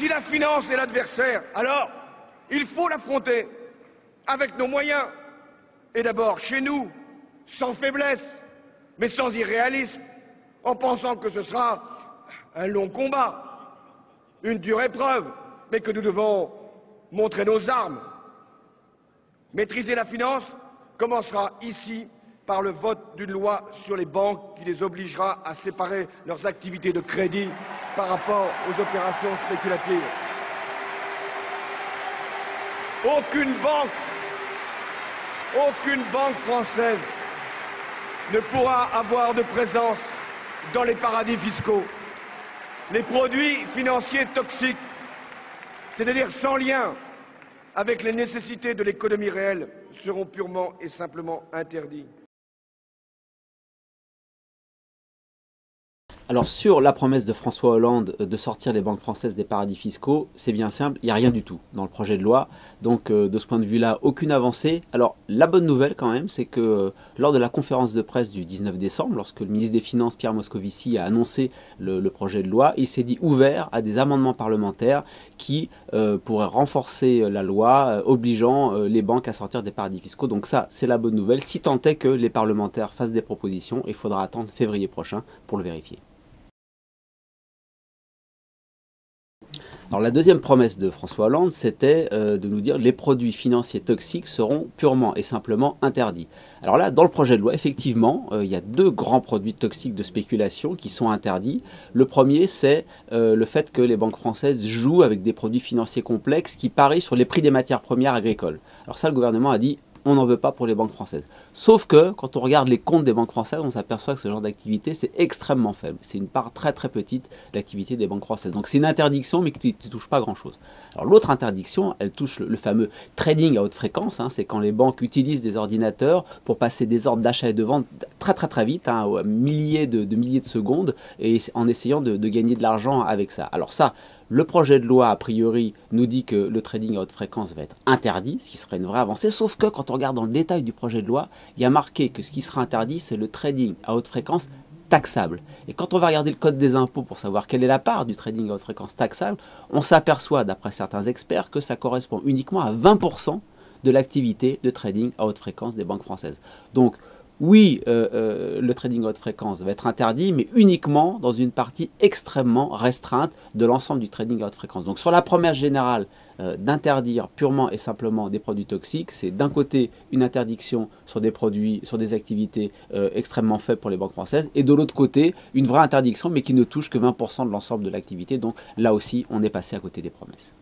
Si la finance est l'adversaire, alors il faut l'affronter avec nos moyens. Et d'abord chez nous, sans faiblesse, mais sans irréalisme, en pensant que ce sera un long combat, une dure épreuve, mais que nous devons montrer nos armes. Maîtriser la finance commencera ici par le vote d'une loi sur les banques qui les obligera à séparer leurs activités de crédit par rapport aux opérations spéculatives. Aucune banque française ne pourra avoir de présence dans les paradis fiscaux. Les produits financiers toxiques, c'est-à-dire sans lien avec les nécessités de l'économie réelle, seront purement et simplement interdits. Alors sur la promesse de François Hollande de sortir les banques françaises des paradis fiscaux, c'est bien simple, il n'y a rien du tout dans le projet de loi. Donc de ce point de vue-là, aucune avancée. Alors la bonne nouvelle quand même, c'est que lors de la conférence de presse du 19 décembre, lorsque le ministre des Finances, Pierre Moscovici, a annoncé le projet de loi, il s'est dit ouvert à des amendements parlementaires qui pourraient renforcer la loi, obligeant les banques à sortir des paradis fiscaux. Donc ça, c'est la bonne nouvelle. Si tant est que les parlementaires fassent des propositions, il faudra attendre février prochain pour le vérifier. Alors la deuxième promesse de François Hollande, c'était de nous dire que les produits financiers toxiques seront purement et simplement interdits. Alors là, dans le projet de loi, effectivement, il y a deux grands produits toxiques de spéculation qui sont interdits. Le premier, c'est le fait que les banques françaises jouent avec des produits financiers complexes qui parient sur les prix des matières premières agricoles. Alors ça, le gouvernement a dit, on n'en veut pas pour les banques françaises. Sauf que, quand on regarde les comptes des banques françaises, on s'aperçoit que ce genre d'activité, c'est extrêmement faible. C'est une part très très petite de l'activité des banques françaises. Donc c'est une interdiction, mais qui ne touche pas grand-chose. Alors l'autre interdiction, elle touche le fameux trading à haute fréquence. Hein, c'est quand les banques utilisent des ordinateurs pour passer des ordres d'achat et de vente très très très vite, hein, à milliers de secondes, et en essayant de gagner de l'argent avec ça. Alors ça, le projet de loi, a priori, nous dit que le trading à haute fréquence va être interdit, ce qui serait une vraie avancée, sauf que quand on regarde dans le détail du projet de loi, il y a marqué que ce qui sera interdit, c'est le trading à haute fréquence taxable. Et quand on va regarder le code des impôts pour savoir quelle est la part du trading à haute fréquence taxable, on s'aperçoit, d'après certains experts, que ça correspond uniquement à 20% de l'activité de trading à haute fréquence des banques françaises. Donc, oui, le trading à haute fréquence va être interdit, mais uniquement dans une partie extrêmement restreinte de l'ensemble du trading à haute fréquence. Donc sur la promesse générale d'interdire purement et simplement des produits toxiques, c'est d'un côté une interdiction sur des produits, sur des activités extrêmement faibles pour les banques françaises, et de l'autre côté, une vraie interdiction, mais qui ne touche que 20% de l'ensemble de l'activité. Donc là aussi, on est passé à côté des promesses.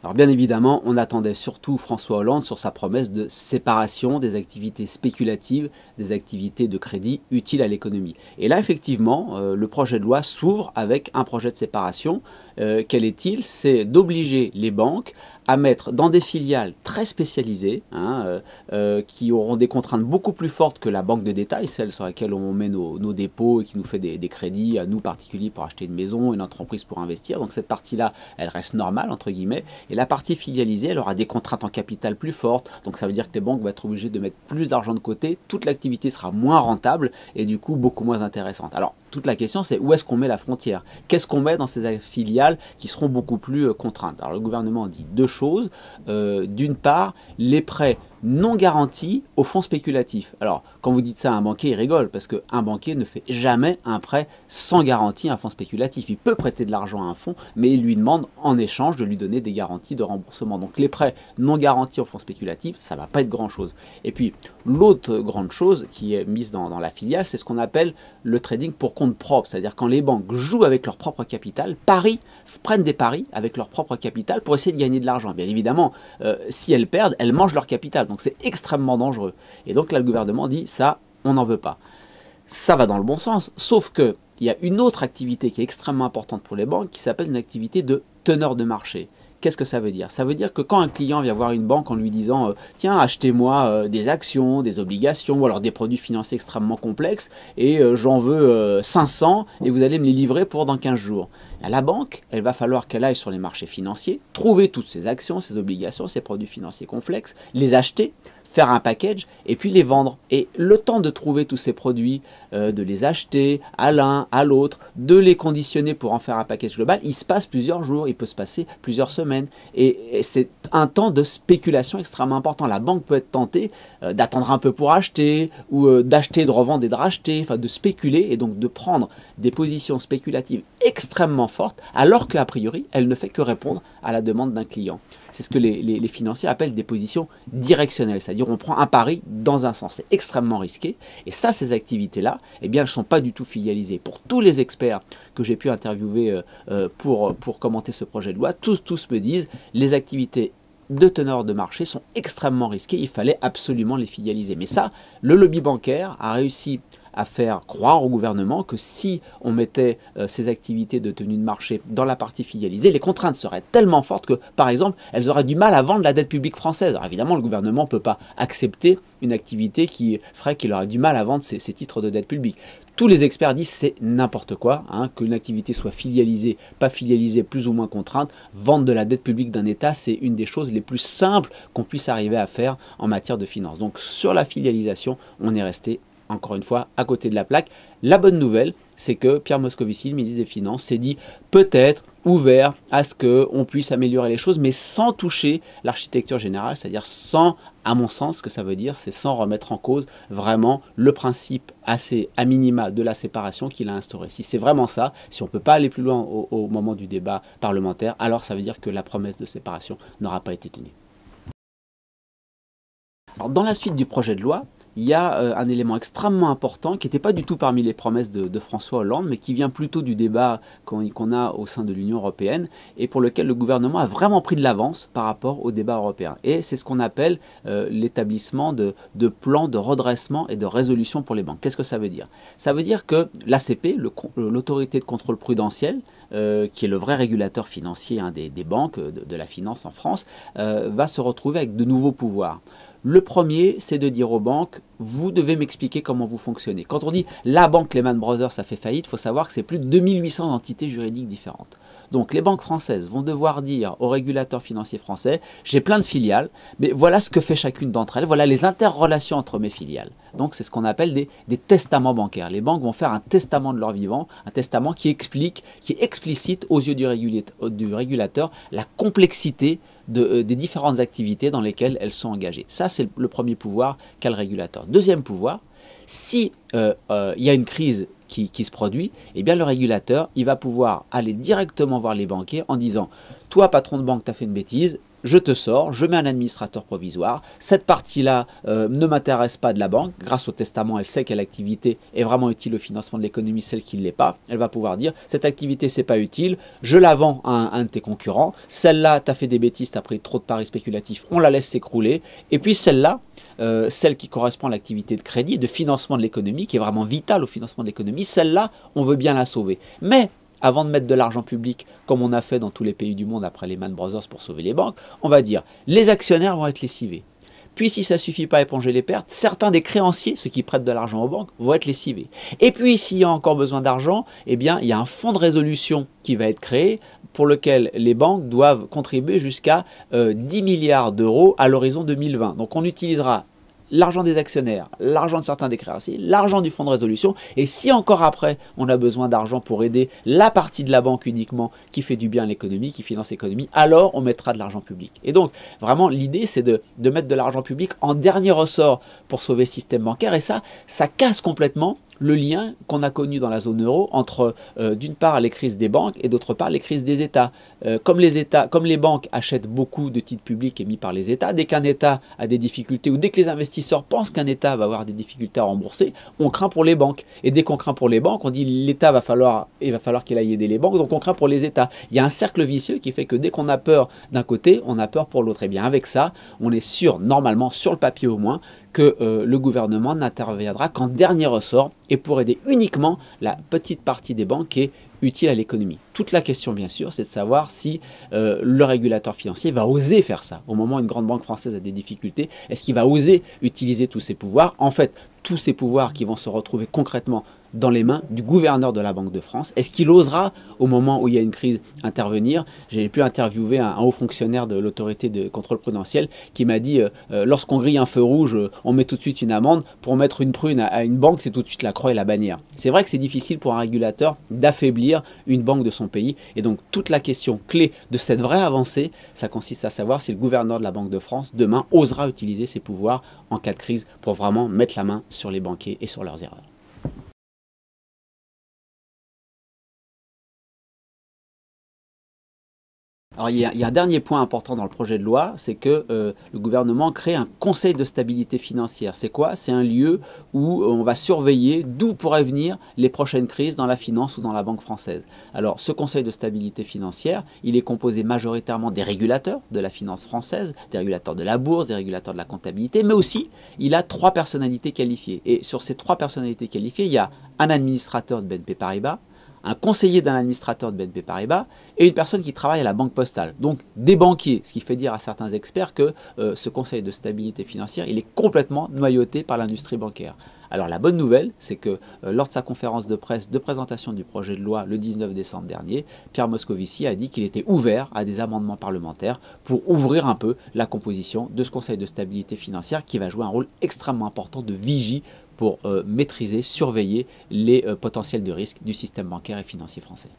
Alors bien évidemment, on attendait surtout François Hollande sur sa promesse de séparation des activités spéculatives, des activités de crédit utiles à l'économie. Et là, effectivement, le projet de loi s'ouvre avec un projet de séparation. Quel est-il? C'est d'obliger les banques à mettre dans des filiales très spécialisées, hein, qui auront des contraintes beaucoup plus fortes que la banque de détail, celle sur laquelle on met nos dépôts et qui nous fait des crédits, à nous particuliers pour acheter une maison, une entreprise pour investir. Donc cette partie-là, elle reste normale, entre guillemets. Et la partie filialisée, elle aura des contraintes en capital plus fortes. Donc ça veut dire que les banques vont être obligées de mettre plus d'argent de côté. Toute l'activité sera moins rentable et du coup beaucoup moins intéressante. Alors toute la question, c'est où est-ce qu'on met la frontière? Qu'est-ce qu'on met dans ces filiales qui seront beaucoup plus contraintes? Alors le gouvernement dit deux choses. D'une part, les prêts non garantis aux fonds spéculatifs. Alors, quand vous dites ça à un banquier, il rigole, parce qu'un banquier ne fait jamais un prêt sans garantie à un fonds spéculatif. Il peut prêter de l'argent à un fonds, mais il lui demande en échange de lui donner des garanties de remboursement. Donc les prêts non garantis aux fonds spéculatifs, ça ne va pas être grand-chose. Et puis, l'autre grande chose qui est mise dans la filiale, c'est ce qu'on appelle le trading pour compte propre. C'est-à-dire quand les banques jouent avec leur propre capital, prennent des paris avec leur propre capital pour essayer de gagner de l'argent. Bien évidemment, si elles perdent, elles mangent leur capital. Donc c'est extrêmement dangereux. Et donc là, le gouvernement dit, ça, on n'en veut pas. Ça va dans le bon sens, sauf qu'il y a une autre activité qui est extrêmement importante pour les banques qui s'appelle une activité de teneur de marché. Qu'est-ce que ça veut dire? Ça veut dire que quand un client vient voir une banque en lui disant tiens, achetez-moi des actions, des obligations ou alors des produits financiers extrêmement complexes et j'en veux 500 et vous allez me les livrer pour dans 15 jours. À la banque, elle va falloir qu'elle aille sur les marchés financiers, trouver toutes ces actions, ces obligations, ces produits financiers complexes, les acheter, faire un package et puis les vendre. Et le temps de trouver tous ces produits, de les acheter à l'un, à l'autre, de les conditionner pour en faire un package global, il se passe plusieurs jours, il peut se passer plusieurs semaines. Et c'est un temps de spéculation extrêmement important. La banque peut être tentée d'attendre un peu pour acheter, ou d'acheter, de revendre et de racheter, enfin de spéculer, et donc de prendre des positions spéculatives extrêmement fortes, alors qu'a priori, elle ne fait que répondre à la demande d'un client. C'est ce que les financiers appellent des positions directionnelles, c'est-à-dire on prend un pari dans un sens. C'est extrêmement risqué, et ça, ces activités-là, eh bien, elles ne sont pas du tout filialisées. Pour tous les experts que j'ai pu interviewer pour commenter ce projet de loi, tous me disent les activités de teneurs de marché sont extrêmement risquées, il fallait absolument les filialiser. Mais ça, le lobby bancaire a réussi à faire croire au gouvernement que si on mettait ces activités de tenue de marché dans la partie filialisée, les contraintes seraient tellement fortes que, par exemple, elles auraient du mal à vendre la dette publique française. Alors évidemment, le gouvernement ne peut pas accepter une activité qui ferait qu'il aurait du mal à vendre ces titres de dette publique. Tous les experts disent c'est n'importe quoi, qu'une activité soit filialisée, pas filialisée, plus ou moins contrainte. Vendre de la dette publique d'un État, c'est une des choses les plus simples qu'on puisse arriver à faire en matière de finances. Donc sur la filialisation, on est resté encore une fois, à côté de la plaque. La bonne nouvelle, c'est que Pierre Moscovici, le ministre des Finances, s'est dit peut-être ouvert à ce qu'on puisse améliorer les choses, mais sans toucher l'architecture générale, c'est-à-dire sans, à mon sens, ce que ça veut dire, c'est sans remettre en cause vraiment le principe assez à minima de la séparation qu'il a instauré. Si c'est vraiment ça, si on ne peut pas aller plus loin au moment du débat parlementaire, alors ça veut dire que la promesse de séparation n'aura pas été tenue. Alors, dans la suite du projet de loi, il y a un élément extrêmement important qui n'était pas du tout parmi les promesses de François Hollande, mais qui vient plutôt du débat qu'on a au sein de l'Union européenne et pour lequel le gouvernement a vraiment pris de l'avance par rapport au débat européen. Et c'est ce qu'on appelle l'établissement de plans de redressement et de résolution pour les banques. Qu'est-ce que ça veut dire? Ça veut dire que l'ACP, l'autorité de contrôle prudentiel, qui est le vrai régulateur financier des banques, de la finance en France, va se retrouver avec de nouveaux pouvoirs. Le premier, c'est de dire aux banques, vous devez m'expliquer comment vous fonctionnez. Quand on dit la banque Lehman Brothers a fait faillite, il faut savoir que c'est plus de 2800 entités juridiques différentes. Donc les banques françaises vont devoir dire aux régulateurs financiers français, j'ai plein de filiales, mais voilà ce que fait chacune d'entre elles, voilà les interrelations entre mes filiales. Donc c'est ce qu'on appelle des testaments bancaires. Les banques vont faire un testament de leur vivant, un testament qui explique, qui explicite aux yeux du régulateur la complexité des différentes activités dans lesquelles elles sont engagées. Ça, c'est le premier pouvoir qu'a le régulateur. Deuxième pouvoir, si il y a une crise qui se produit, eh bien le régulateur, il va pouvoir aller directement voir les banquiers en disant « Toi, patron de banque, tu as fait une bêtise, je te sors, je mets un administrateur provisoire, cette partie-là ne m'intéresse pas de la banque, grâce au testament, elle sait quelle activité est vraiment utile au financement de l'économie, celle qui ne l'est pas, elle va pouvoir dire, cette activité c'est pas utile, je la vends à un de tes concurrents, celle-là tu as fait des bêtises, tu as pris trop de paris spéculatifs, on la laisse s'écrouler, et puis celle-là, celle qui correspond à l'activité de crédit, de financement de l'économie, qui est vraiment vitale au financement de l'économie, celle-là, on veut bien la sauver. Mais avant de mettre de l'argent public, comme on a fait dans tous les pays du monde après Lehman Brothers pour sauver les banques, on va dire les actionnaires vont être lessivés. Puis si ça ne suffit pas à éponger les pertes, certains des créanciers, ceux qui prêtent de l'argent aux banques, vont être lessivés. Et puis s'il y a encore besoin d'argent, eh bien il y a un fonds de résolution qui va être créé pour lequel les banques doivent contribuer jusqu'à 10 milliards d'euros à l'horizon 2020. Donc on utilisera l'argent des actionnaires, l'argent de certains des créanciers, l'argent du fonds de résolution, et si encore après on a besoin d'argent pour aider la partie de la banque uniquement qui fait du bien à l'économie, qui finance l'économie, alors on mettra de l'argent public. Et donc vraiment l'idée c'est de mettre de l'argent public en dernier ressort pour sauver le système bancaire, et ça casse complètement le lien qu'on a connu dans la zone euro entre d'une part les crises des banques et d'autre part les crises des États. Comme les banques achètent beaucoup de titres publics émis par les États, dès qu'un État a des difficultés ou dès que les investisseurs pensent qu'un État va avoir des difficultés à rembourser, on craint pour les banques. Et dès qu'on craint pour les banques, on dit l'État il va falloir qu'il aille aider les banques, donc on craint pour les États. Il y a un cercle vicieux qui fait que dès qu'on a peur d'un côté, on a peur pour l'autre. Et bien avec ça, on est sûr, normalement, sur le papier au moins, que le gouvernement n'interviendra qu'en dernier ressort et pour aider uniquement la petite partie des banques qui est utile à l'économie. Toute la question, bien sûr, c'est de savoir si le régulateur financier va oser faire ça. Au moment où une grande banque française a des difficultés, est-ce qu'il va oser utiliser tous ses pouvoirs? En fait, tous ces pouvoirs qui vont se retrouver concrètement dans les mains du gouverneur de la Banque de France? Est-ce qu'il osera, au moment où il y a une crise, intervenir? J'ai pu interviewer un haut fonctionnaire de l'autorité de contrôle prudentiel qui m'a dit lorsqu'on grille un feu rouge, on met tout de suite une amende. Pour mettre une prune à une banque, c'est tout de suite la croix et la bannière. C'est vrai que c'est difficile pour un régulateur d'affaiblir une banque de son pays. Et donc toute la question clé de cette vraie avancée, ça consiste à savoir si le gouverneur de la Banque de France, demain, osera utiliser ses pouvoirs en cas de crise pour vraiment mettre la main sur les banquiers et sur leurs erreurs. Alors, il y a un dernier point important dans le projet de loi, c'est que le gouvernement crée un conseil de stabilité financière. C'est quoi? C'est un lieu où on va surveiller d'où pourraient venir les prochaines crises dans la finance ou dans la banque française. Alors, ce conseil de stabilité financière, il est composé majoritairement des régulateurs de la finance française, des régulateurs de la bourse, des régulateurs de la comptabilité, mais aussi, il a 3 personnalités qualifiées. Et sur ces 3 personnalités qualifiées, il y a un administrateur de BNP Paribas, un conseiller d'un administrateur de BNP Paribas et une personne qui travaille à la Banque Postale. Donc des banquiers, ce qui fait dire à certains experts que ce conseil de stabilité financière, il est complètement noyauté par l'industrie bancaire. Alors la bonne nouvelle, c'est que lors de sa conférence de presse de présentation du projet de loi le 19 décembre dernier, Pierre Moscovici a dit qu'il était ouvert à des amendements parlementaires pour ouvrir un peu la composition de ce conseil de stabilité financière qui va jouer un rôle extrêmement important de vigie pour maîtriser, surveiller les potentiels de risque du système bancaire et financier français.